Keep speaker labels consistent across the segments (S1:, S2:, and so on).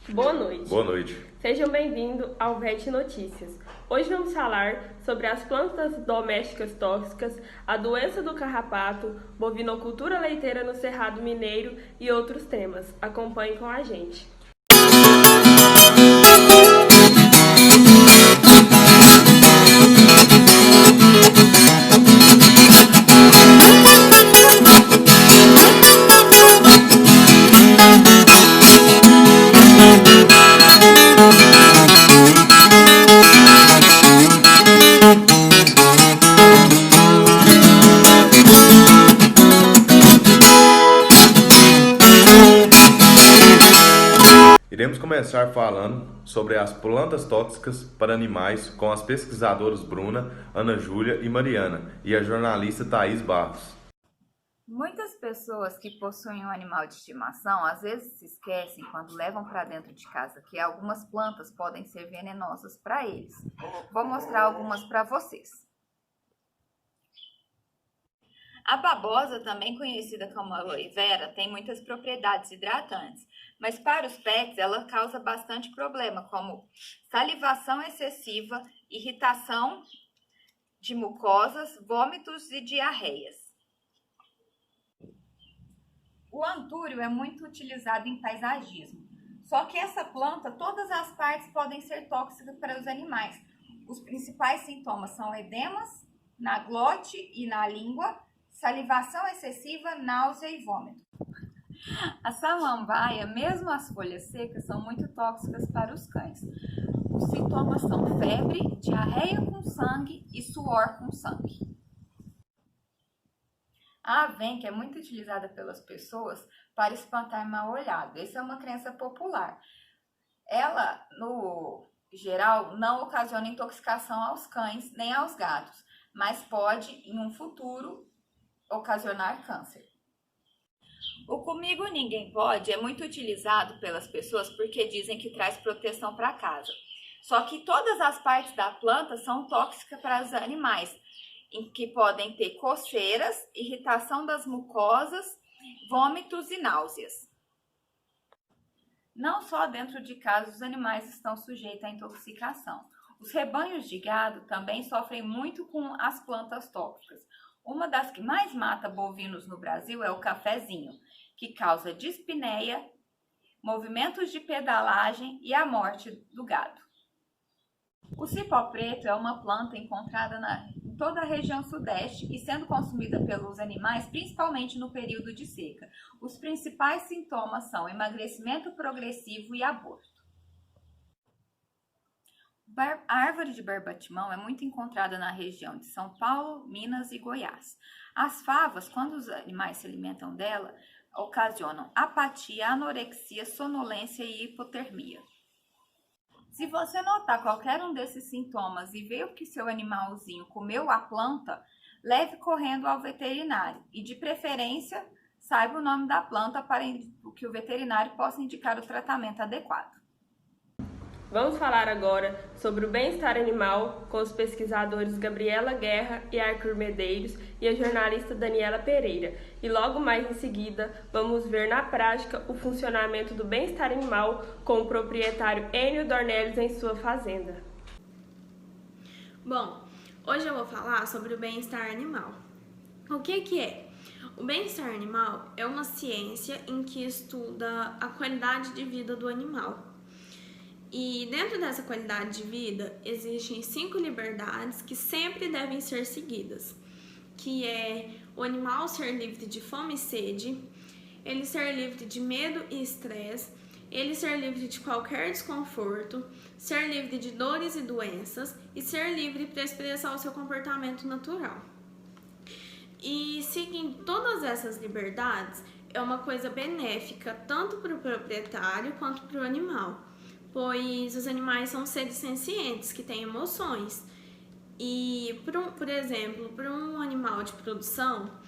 S1: Boa noite.
S2: Boa noite.
S1: Sejam bem-vindos ao VET Notícias. Hoje vamos falar sobre as plantas domésticas tóxicas, a doença do carrapato, bovinocultura leiteira no Cerrado Mineiro e outros temas. Acompanhe com a gente.
S2: Iremos começar falando sobre as plantas tóxicas para animais com as pesquisadoras Bruna, Ana Júlia e Mariana e a jornalista Thaís Barros.
S3: Muitas pessoas que possuem um animal de estimação às vezes se esquecem quando levam para dentro de casa que algumas plantas podem ser venenosas para eles. Vou mostrar algumas para vocês. A babosa, também conhecida como aloe vera, tem muitas propriedades hidratantes, mas para os pets ela causa bastante problema, como salivação excessiva, irritação de mucosas, vômitos e diarreias. O antúrio é muito utilizado em paisagismo, só que essa planta, todas as partes podem ser tóxicas para os animais. Os principais sintomas são edemas na glote e na língua, salivação excessiva, náusea e vômito. A samambaia, mesmo as folhas secas, são muito tóxicas para os cães. Os sintomas são febre, diarreia com sangue e suor com sangue. A avenca é muito utilizada pelas pessoas para espantar mal-olhado. Essa é uma crença popular. Ela, no geral, não ocasiona intoxicação aos cães nem aos gatos, mas pode, em um futuro, ocasionar câncer. O Comigo Ninguém Pode é muito utilizado pelas pessoas porque dizem que traz proteção para casa. Só que todas as partes da planta são tóxicas para os animais, em que podem ter coceiras, irritação das mucosas, vômitos e náuseas. Não só dentro de casa os animais estão sujeitos à intoxicação. Os rebanhos de gado também sofrem muito com as plantas tóxicas. Uma das que mais mata bovinos no Brasil é o cafezinho, que causa dispneia, movimentos de pedalagem e a morte do gado. O cipó preto é uma planta encontrada em toda a região sudeste e sendo consumida pelos animais, principalmente no período de seca. Os principais sintomas são emagrecimento progressivo e aborto. A árvore de barbatimão é muito encontrada na região de São Paulo, Minas e Goiás. As favas, quando os animais se alimentam dela, ocasionam apatia, anorexia, sonolência e hipotermia. Se você notar qualquer um desses sintomas e ver que seu animalzinho comeu a planta, leve correndo ao veterinário e, de preferência, saiba o nome da planta para que o veterinário possa indicar o tratamento adequado.
S1: Vamos falar agora sobre o bem-estar animal com os pesquisadores Gabriela Guerra e Arthur Medeiros e a jornalista Daniela Pereira. E logo mais em seguida, vamos ver na prática o funcionamento do bem-estar animal com o proprietário Enio Dornelles em sua fazenda.
S4: Bom, hoje eu vou falar sobre o bem-estar animal. O que é? O bem-estar animal é uma ciência em que estuda a qualidade de vida do animal. E dentro dessa qualidade de vida, existem 5 liberdades que sempre devem ser seguidas, que é o animal ser livre de fome e sede, ele ser livre de medo e estresse, ele ser livre de qualquer desconforto, ser livre de dores e doenças e ser livre para expressar o seu comportamento natural. E seguindo todas essas liberdades, é uma coisa benéfica tanto para o proprietário quanto para o animal, pois os animais são seres sencientes que têm emoções. E, por exemplo, para um animal de produção,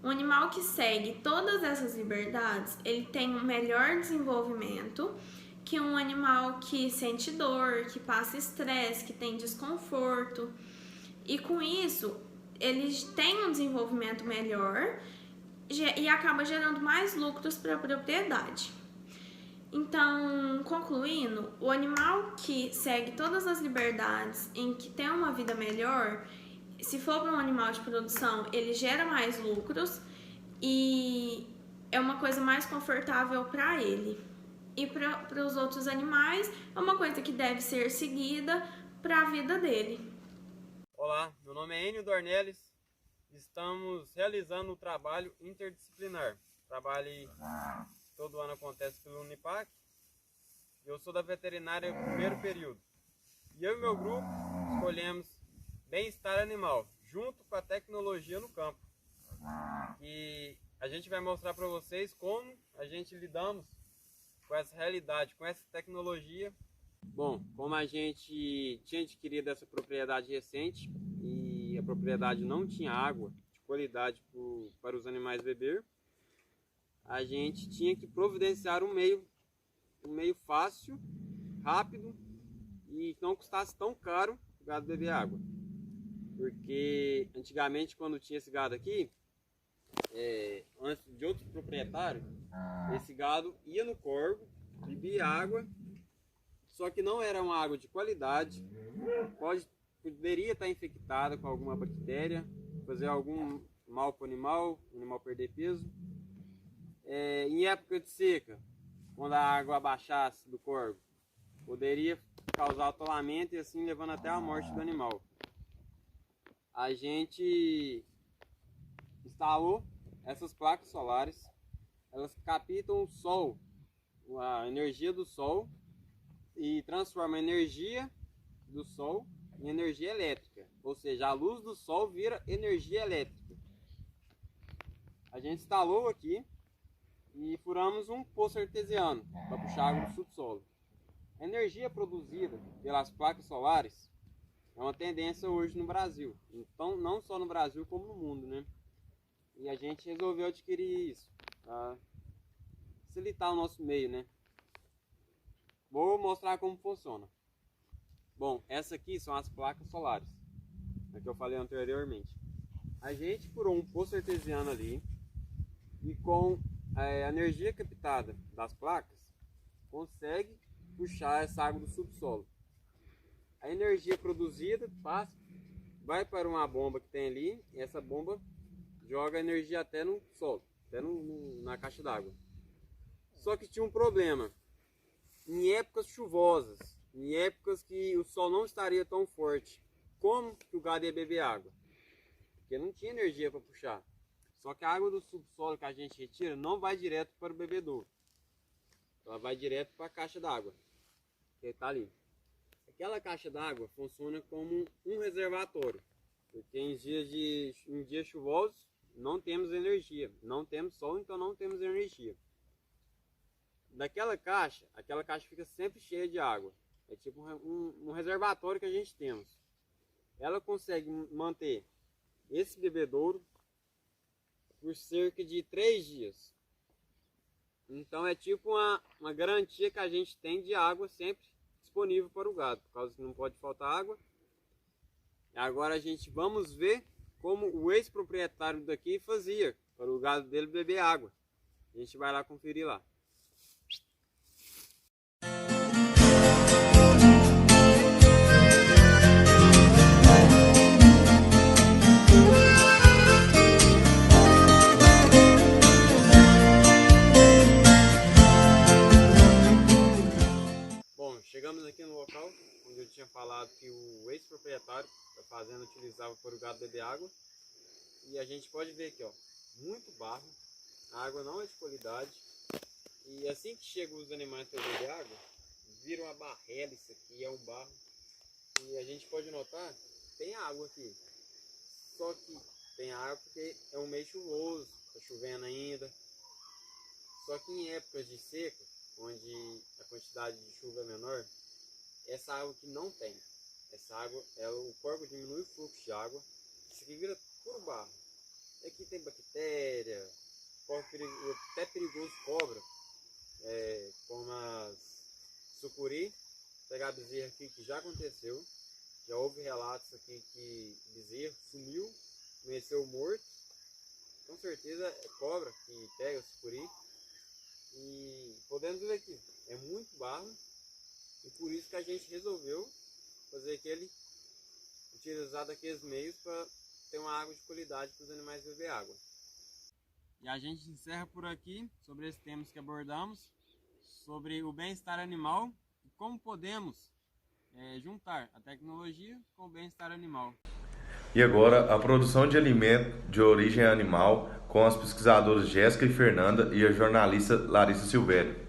S4: um animal que segue todas essas liberdades, ele tem um melhor desenvolvimento que um animal que sente dor, que passa estresse, que tem desconforto. E com isso, eles têm um desenvolvimento melhor e acaba gerando mais lucros para a propriedade. Então, concluindo, o animal que segue todas as liberdades, em que tem uma vida melhor, se for para um animal de produção, ele gera mais lucros e é uma coisa mais confortável para ele. E para os outros animais, é uma coisa que deve ser seguida para a vida dele.
S5: Olá, meu nome é Enio Dornelles. Estamos realizando um trabalho interdisciplinar. O trabalho todo ano acontece pelo Unipac. Eu sou da veterinária primeiro período. E eu e meu grupo escolhemos bem-estar animal, junto com a tecnologia no campo. E a gente vai mostrar para vocês como a gente lidamos com essa realidade, com essa tecnologia. Bom, como a gente tinha adquirido essa propriedade recente e a propriedade não tinha água de qualidade para os animais beber, a gente tinha que providenciar um meio fácil, rápido e que não custasse tão caro o gado beber água. Porque antigamente, quando tinha esse gado aqui, antes de outro proprietário, esse gado ia no corvo, bebia água, só que não era uma água de qualidade, poderia estar infectada com alguma bactéria, fazer algum mal para o animal perder peso. Em época de seca, quando a água abaixasse do corvo, poderia causar atolamento e assim levando até a morte do animal. A gente instalou essas placas solares, elas captam o sol, a energia do sol, e transforma a energia do sol em energia elétrica, ou seja, a luz do sol vira energia elétrica. A gente instalou aqui e furamos um poço artesiano para puxar água do subsolo. A energia produzida pelas placas solares é uma tendência hoje no Brasil, então não só no Brasil como no mundo, né? E a gente resolveu adquirir isso para facilitar o nosso meio, né? Vou mostrar como funciona. Bom, essa aqui são as placas solares, que eu falei anteriormente. A gente furou um poço artesiano ali e com a energia captada das placas consegue puxar essa água do subsolo. A energia produzida vai para uma bomba que tem ali e essa bomba joga a energia até no solo, até na caixa d'água. Só que tinha um problema. Em épocas chuvosas, em épocas que o sol não estaria tão forte, como que o gado ia beber água? Porque não tinha energia para puxar. Só que a água do subsolo que a gente retira não vai direto para o bebedouro. Ela vai direto para a caixa d'água, que está ali. Aquela caixa d'água funciona como um reservatório, porque em dias chuvosos não temos energia, não temos sol, então não temos energia. Aquela caixa fica sempre cheia de água. É tipo um reservatório que a gente temos. Ela consegue manter esse bebedouro por cerca de 3 dias. Então é tipo uma garantia que a gente tem de água sempre disponível para o gado, por causa que não pode faltar água. Agora a gente vamos ver como o ex-proprietário daqui fazia para o gado dele beber água. A gente vai lá conferir lá. Bom, chegamos aqui no local onde eu tinha falado que o ex-proprietário da fazenda utilizava para o gado beber água. E a gente pode ver aqui, ó, muito barro, a água não é de qualidade. E assim que chegam os animais para beber água, vira uma barrela isso aqui, é um barro. E a gente pode notar, tem água aqui. Só que tem água porque é um mês chuvoso, está chovendo ainda. Só que em épocas de seca, onde a quantidade de chuva é menor, essa água que não tem. Essa água, o corpo diminui o fluxo de água, isso aqui vira puro barro. Aqui tem bactéria, até perigoso cobra, como as sucuri. Vou pegar a bezerra aqui que já aconteceu, já houve relatos aqui que bezerro sumiu, amanheceu morto. Com certeza é cobra que pega a sucuri. E podemos ver aqui, é muito barro, e por isso que a gente resolveu utilizar daqueles meios para ter uma água de qualidade para os animais beber água. E a gente encerra por aqui sobre esses temas que abordamos, sobre o bem-estar animal e como podemos juntar a tecnologia com o bem-estar animal.
S2: E agora, a produção de alimento de origem animal com as pesquisadoras Jéssica e Fernanda e a jornalista Larissa Silvério.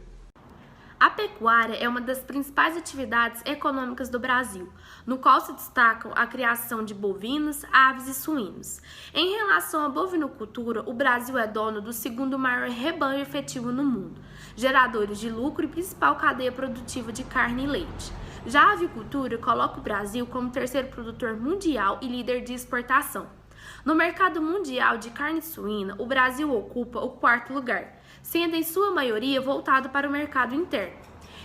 S6: A pecuária é uma das principais atividades econômicas do Brasil, no qual se destacam a criação de bovinos, aves e suínos. Em relação à bovinocultura, o Brasil é dono do segundo maior rebanho efetivo no mundo, geradores de lucro e principal cadeia produtiva de carne e leite. Já a avicultura coloca o Brasil como terceiro produtor mundial e líder de exportação. No mercado mundial de carne suína, o Brasil ocupa o quarto lugar, sendo em sua maioria voltado para o mercado interno.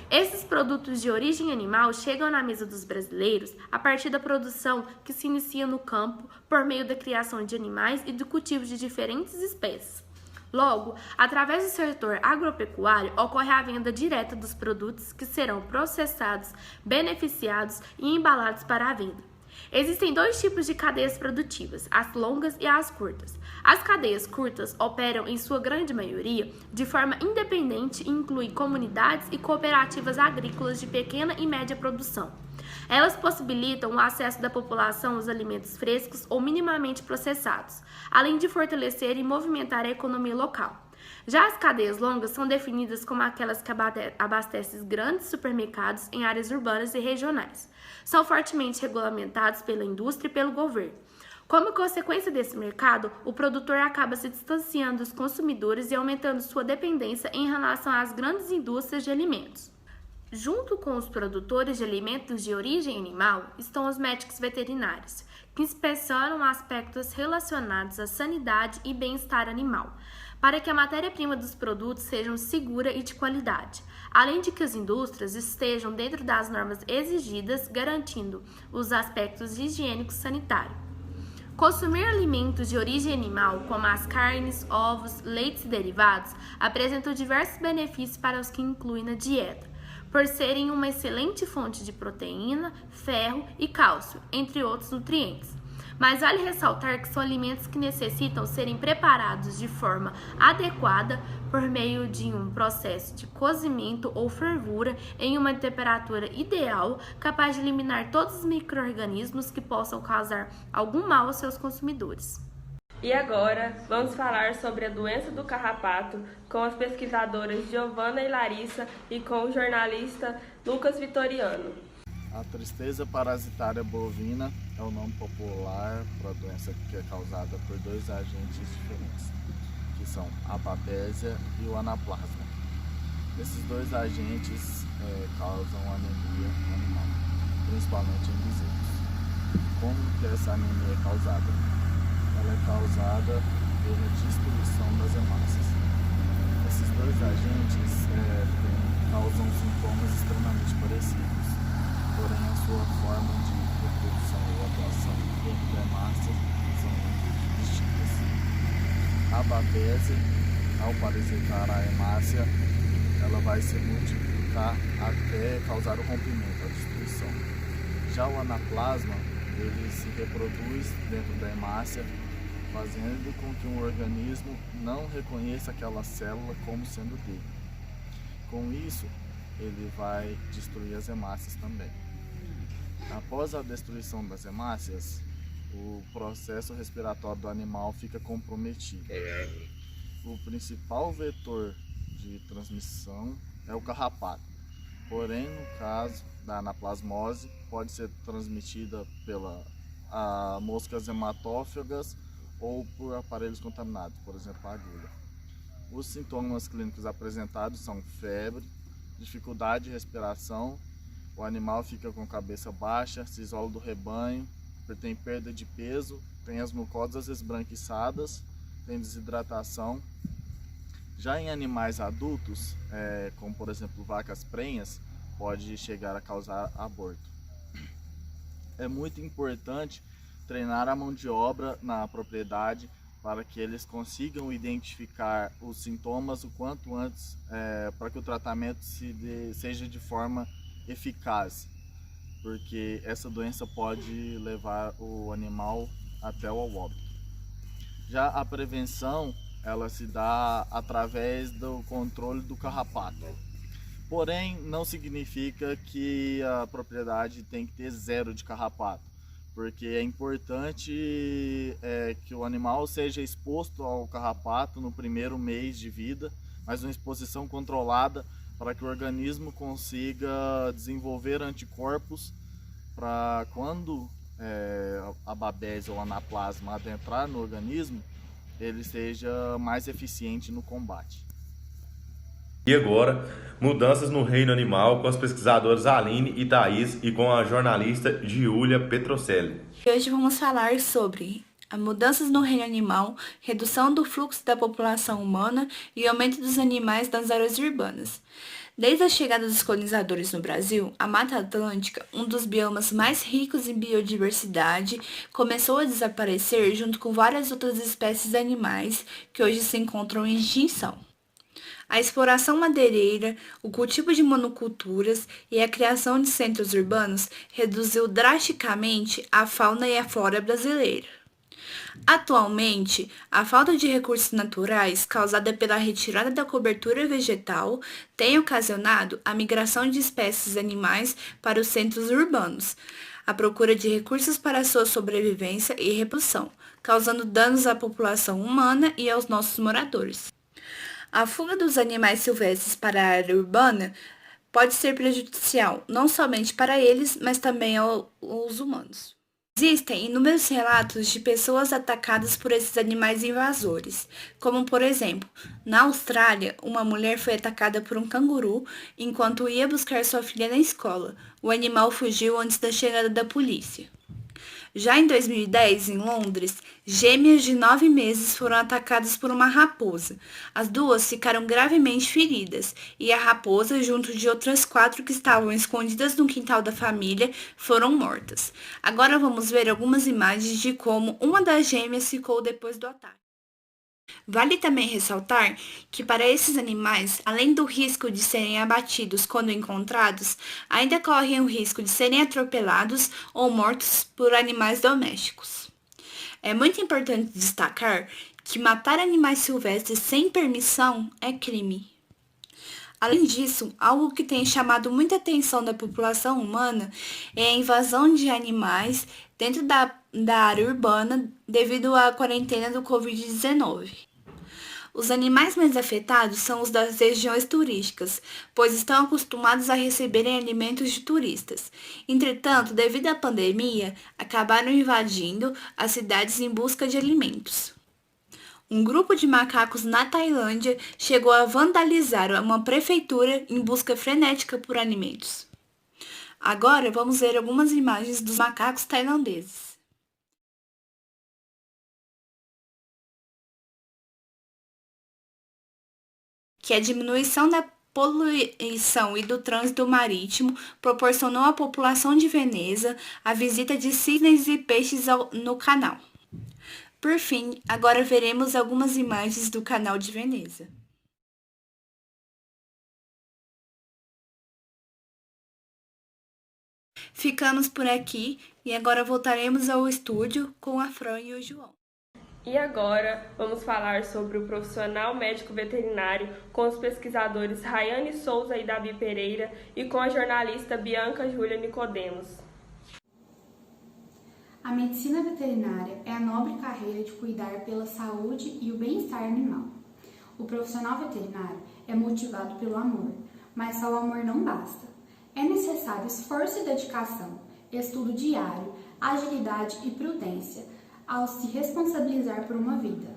S6: Esses produtos de origem animal chegam na mesa dos brasileiros a partir da produção que se inicia no campo por meio da criação de animais e do cultivo de diferentes espécies. Logo, através do setor agropecuário, ocorre a venda direta dos produtos que serão processados, beneficiados e embalados para a venda. Existem dois tipos de cadeias produtivas, as longas e as curtas. As cadeias curtas operam, em sua grande maioria, de forma independente e incluem comunidades e cooperativas agrícolas de pequena e média produção. Elas possibilitam o acesso da população aos alimentos frescos ou minimamente processados, além de fortalecer e movimentar a economia local. Já as cadeias longas são definidas como aquelas que abastecem grandes supermercados em áreas urbanas e regionais. São fortemente regulamentados pela indústria e pelo governo. Como consequência desse mercado, o produtor acaba se distanciando dos consumidores e aumentando sua dependência em relação às grandes indústrias de alimentos. Junto com os produtores de alimentos de origem animal estão os médicos veterinários, que inspecionam aspectos relacionados à sanidade e bem-estar animal, para que a matéria-prima dos produtos seja segura e de qualidade, além de que as indústrias estejam dentro das normas exigidas, garantindo os aspectos higiênicos sanitários. Consumir alimentos de origem animal, como as carnes, ovos, leites e derivados, apresentam diversos benefícios para os que incluem na dieta, por serem uma excelente fonte de proteína, ferro e cálcio, entre outros nutrientes. Mas vale ressaltar que são alimentos que necessitam serem preparados de forma adequada por meio de um processo de cozimento ou fervura em uma temperatura ideal, capaz de eliminar todos os micro-organismos que possam causar algum mal aos seus consumidores.
S1: E agora, vamos falar sobre a doença do carrapato com as pesquisadoras Giovana e Larissa e com o jornalista Lucas Vitoriano.
S7: A tristeza parasitária bovina é o nome popular para a doença que é causada por dois agentes diferentes, que são a babésia e o anaplasma. Esses dois agentes causam anemia animal, principalmente em bezerros. Como que essa anemia é causada? Ela é causada pela destruição das hemácias. Esses dois agentes causam sintomas extremamente parecidos, porém a sua forma de reprodução ou atuação dentro da hemácia são distintas. A babésia, ao parasitar a hemácia, ela vai se multiplicar até causar o rompimento, a destruição. Já o anaplasma, ele se reproduz dentro da hemácia, fazendo com que um organismo não reconheça aquela célula como sendo dele. Com isso, ele vai destruir as hemácias também. Após a destruição das hemácias, o processo respiratório do animal fica comprometido. O principal vetor de transmissão é o carrapato. Porém, no caso da anaplasmose, pode ser transmitida pela moscas hematófagas ou por aparelhos contaminados, por exemplo, a agulha. Os sintomas clínicos apresentados são febre, dificuldade de respiração, o animal fica com a cabeça baixa, se isola do rebanho, tem perda de peso, tem as mucosas esbranquiçadas, tem desidratação. Já em animais adultos, como por exemplo vacas prenhas, pode chegar a causar aborto. É muito importante treinar a mão de obra na propriedade para que eles consigam identificar os sintomas o quanto antes, para que o tratamento seja de forma eficaz, porque essa doença pode levar o animal até o óbito. Já a prevenção, ela se dá através do controle do carrapato. Porém, não significa que a propriedade tem que ter 0 de carrapato, porque é importante que o animal seja exposto ao carrapato no primeiro mês de vida, mas uma exposição controlada para que o organismo consiga desenvolver anticorpos para quando a babésia ou anaplasma adentrar no organismo, ele seja mais eficiente no combate.
S2: E agora, mudanças no reino animal com as pesquisadoras Aline e Thaís e com a jornalista Giulia Petrocelli.
S8: Hoje vamos falar sobre as mudanças no reino animal, redução do fluxo da população humana e aumento dos animais nas áreas urbanas. Desde a chegada dos colonizadores no Brasil, a Mata Atlântica, um dos biomas mais ricos em biodiversidade, começou a desaparecer junto com várias outras espécies animais que hoje se encontram em extinção. A exploração madeireira, o cultivo de monoculturas e a criação de centros urbanos reduziu drasticamente a fauna e a flora brasileira. Atualmente, a falta de recursos naturais causada pela retirada da cobertura vegetal tem ocasionado a migração de espécies animais para os centros urbanos, a procura de recursos para sua sobrevivência e reprodução, causando danos à população humana e aos nossos moradores. A fuga dos animais silvestres para a área urbana pode ser prejudicial, não somente para eles, mas também aos humanos. Existem inúmeros relatos de pessoas atacadas por esses animais invasores, como por exemplo, na Austrália, uma mulher foi atacada por um canguru enquanto ia buscar sua filha na escola. O animal fugiu antes da chegada da polícia. Já em 2010, em Londres, gêmeas de 9 meses foram atacadas por uma raposa. As duas ficaram gravemente feridas e a raposa, junto de outras 4 que estavam escondidas no quintal da família, foram mortas. Agora vamos ver algumas imagens de como uma das gêmeas ficou depois do ataque. Vale também ressaltar que para esses animais, além do risco de serem abatidos quando encontrados, ainda correm o risco de serem atropelados ou mortos por animais domésticos. É muito importante destacar que matar animais silvestres sem permissão é crime. Além disso, algo que tem chamado muita atenção da população humana é a invasão de animais dentro da área urbana devido à quarentena do Covid-19. Os animais mais afetados são os das regiões turísticas, pois estão acostumados a receberem alimentos de turistas. Entretanto, devido à pandemia, acabaram invadindo as cidades em busca de alimentos. Um grupo de macacos na Tailândia chegou a vandalizar uma prefeitura em busca frenética por alimentos. Agora vamos ver algumas imagens dos macacos tailandeses. Que a diminuição da poluição e do trânsito marítimo proporcionou à população de Veneza a visita de cisnes e peixes no canal. Por fim, agora veremos algumas imagens do canal de Veneza. Ficamos por aqui e agora voltaremos ao estúdio com a Fran e o João.
S1: E agora vamos falar sobre o profissional médico veterinário com os pesquisadores Rayane Souza e Davi Pereira e com a jornalista Bianca Júlia Nicodemos.
S9: A medicina veterinária é a nobre carreira de cuidar pela saúde e o bem-estar animal. O profissional veterinário é motivado pelo amor, mas só o amor não basta. É necessário esforço e dedicação, estudo diário, agilidade e prudência ao se responsabilizar por uma vida.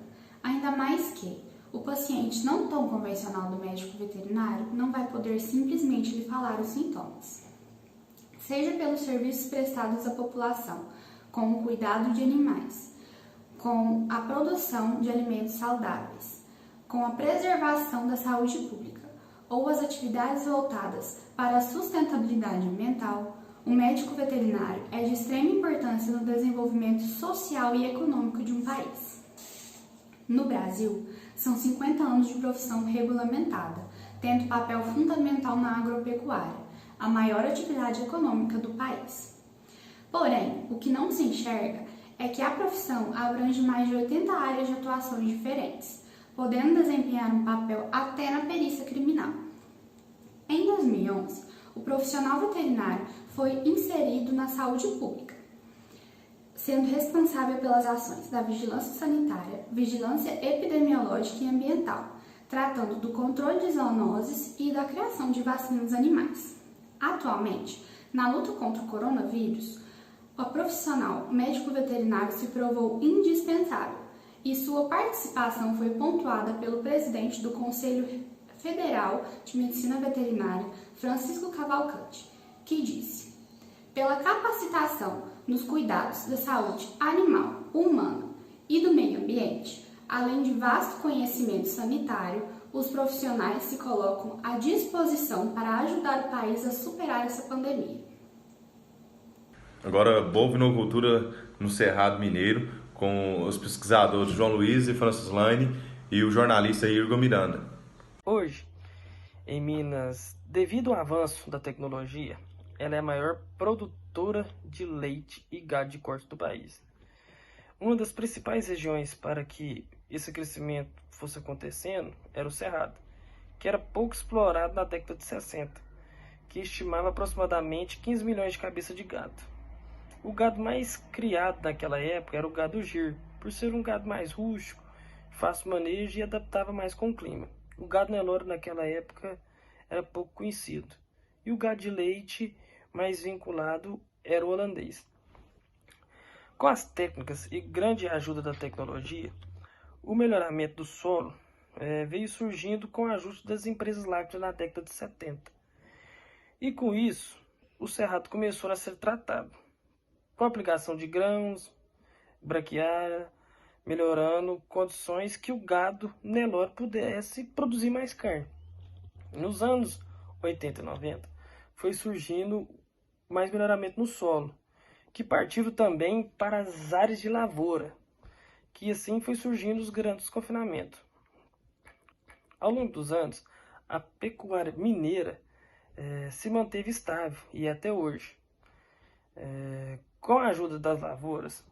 S9: Ainda mais que o paciente não tão convencional do médico veterinário não vai poder simplesmente lhe falar os sintomas. Seja pelos serviços prestados à população, com o cuidado de animais, com a produção de alimentos saudáveis, com a preservação da saúde pública ou as atividades voltadas para a sustentabilidade ambiental, o médico veterinário é de extrema importância no desenvolvimento social e econômico de um país. No Brasil, são 50 anos de profissão regulamentada, tendo papel fundamental na agropecuária, a maior atividade econômica do país. Porém, o que não se enxerga é que a profissão abrange mais de 80 áreas de atuação diferentes, podendo desempenhar um papel até na perícia criminal. Em 2011, o profissional veterinário foi inserido na saúde pública, sendo responsável pelas ações da vigilância sanitária, vigilância epidemiológica e ambiental, tratando do controle de zoonoses e da criação de vacinas animais. Atualmente, na luta contra o coronavírus, o profissional médico veterinário se provou indispensável e sua participação foi pontuada pelo presidente do Conselho Federal de Medicina Veterinária, Francisco Cavalcante, que disse: pela capacitação nos cuidados da saúde animal, humana e do meio ambiente, além de vasto conhecimento sanitário, os profissionais se colocam à disposição para ajudar o país a superar essa pandemia.
S2: Agora, bovinocultura no Cerrado Mineiro, com os pesquisadores João Luiz e Francislane e o jornalista Igor Miranda.
S10: Hoje, em Minas, devido ao avanço da tecnologia, ela é a maior produtora de leite e gado de corte do país. Uma das principais regiões para que esse crescimento fosse acontecendo era o Cerrado, que era pouco explorado na década de 60, que estimava aproximadamente 15 milhões de cabeças de gado. O gado mais criado naquela época era o gado gir, por ser um gado mais rústico, fácil manejo e adaptava mais com o clima. O gado Nelore naquela época era pouco conhecido, e o gado de leite mais vinculado era o holandês. Com as técnicas e grande ajuda da tecnologia, o melhoramento do solo veio surgindo com o ajuste das empresas lácteas na década de 70. E com isso, o cerrado começou a ser tratado, com a aplicação de grãos, braquiária, melhorando condições que o gado Nelore pudesse produzir mais carne. Nos anos 80 e 90, foi surgindo mais melhoramento no solo, que partiram também para as áreas de lavoura, que assim foi surgindo os grandes confinamentos. Ao longo dos anos, a pecuária mineira se manteve estável e até hoje. Com a ajuda das lavouras,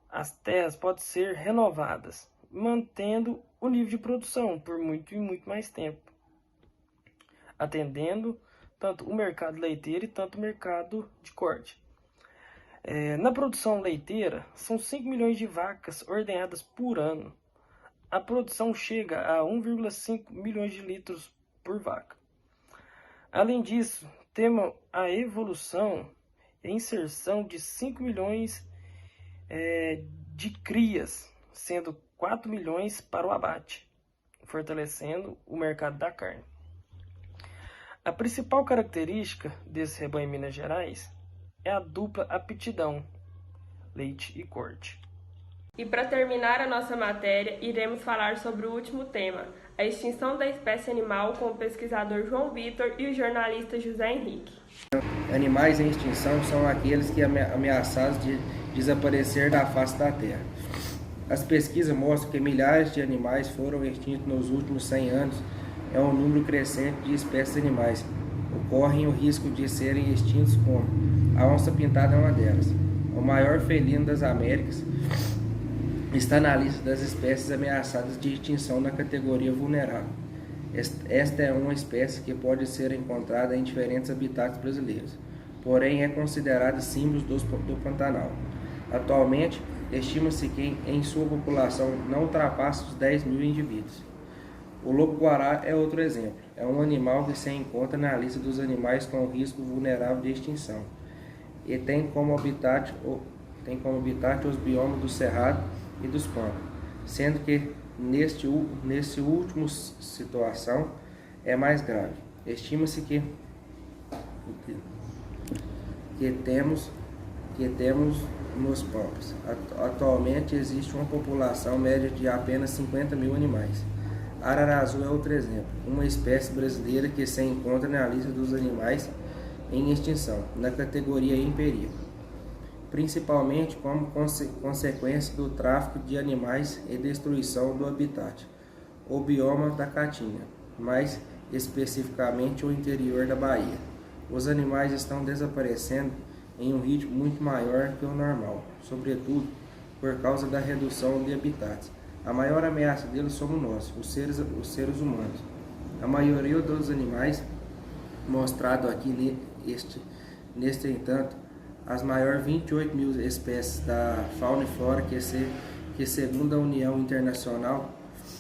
S10: as terras podem ser renovadas, mantendo o nível de produção por muito e muito mais tempo, atendendo tanto o mercado leiteiro e tanto o mercado de corte. Na produção leiteira, são 5 milhões de vacas ordenhadas por ano. A produção chega a 1,5 milhões de litros por vaca. Além disso, temos a evolução e a inserção de 5 milhões de crias, sendo 4 milhões para o abate, fortalecendo o mercado da carne. A principal característica desse rebanho em Minas Gerais é a dupla aptidão, leite e corte.
S1: E para terminar a nossa matéria, iremos falar sobre o último tema, a extinção da espécie animal, com o pesquisador João Vitor e o jornalista José Henrique.
S11: Animais em extinção são aqueles que ameaçados de desaparecer da face da Terra. As pesquisas mostram que milhares de animais foram extintos nos últimos 100 anos. É um número crescente de espécies animais. Ocorrem o risco de serem extintos como a onça-pintada é uma delas. O maior felino das Américas está na lista das espécies ameaçadas de extinção na categoria vulnerável. Esta é uma espécie que pode ser encontrada em diferentes habitats brasileiros, porém é considerada símbolo do Pantanal. Atualmente, estima-se que em sua população não ultrapassa os 10 mil indivíduos. O lobo-guará é outro exemplo. É um animal que se encontra na lista dos animais com risco vulnerável de extinção e tem como habitat os biomas do cerrado e dos pampas, sendo que nesse último situação é mais grave. Estima-se que temos nos pampas. Atualmente existe uma população média de apenas 50 mil animais. A arara azul é outro exemplo, uma espécie brasileira que se encontra na lista dos animais em extinção, na categoria em perigo. principalmente como consequência do tráfico de animais e destruição do habitat, o bioma da Caatinga, mais especificamente o interior da Bahia. Os animais estão desaparecendo em um ritmo muito maior que o normal, sobretudo por causa da redução de habitats. A maior ameaça deles somos nós, os seres humanos. A maioria dos animais mostrado aqui neste entanto, as maiores 28 mil espécies da fauna e flora que segundo a União Internacional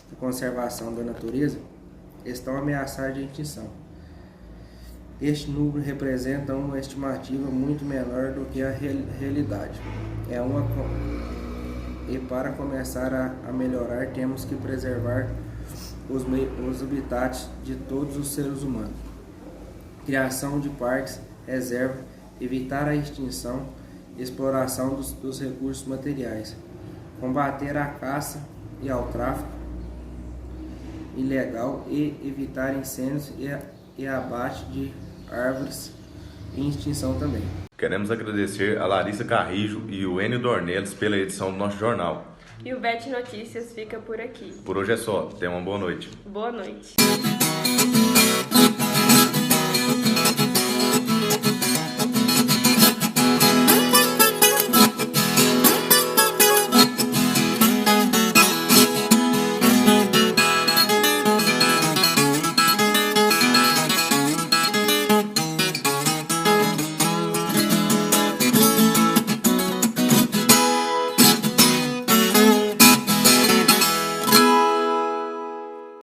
S11: de Conservação da Natureza estão ameaçadas de extinção. Este número representa uma estimativa muito menor do que a realidade. E para começar a melhorar, temos que preservar os habitats de todos os seres humanos. Criação de parques, reservas, evitar a extinção, exploração dos recursos materiais, combater a caça e ao tráfico ilegal e evitar incêndios e abate de árvores em extinção também.
S2: Queremos agradecer a Larissa Carrijo e o Enio Dornelles pela edição do nosso jornal.
S1: E o VET Notícias fica por aqui.
S2: Por hoje é só. Tenha uma boa noite.
S1: Boa noite.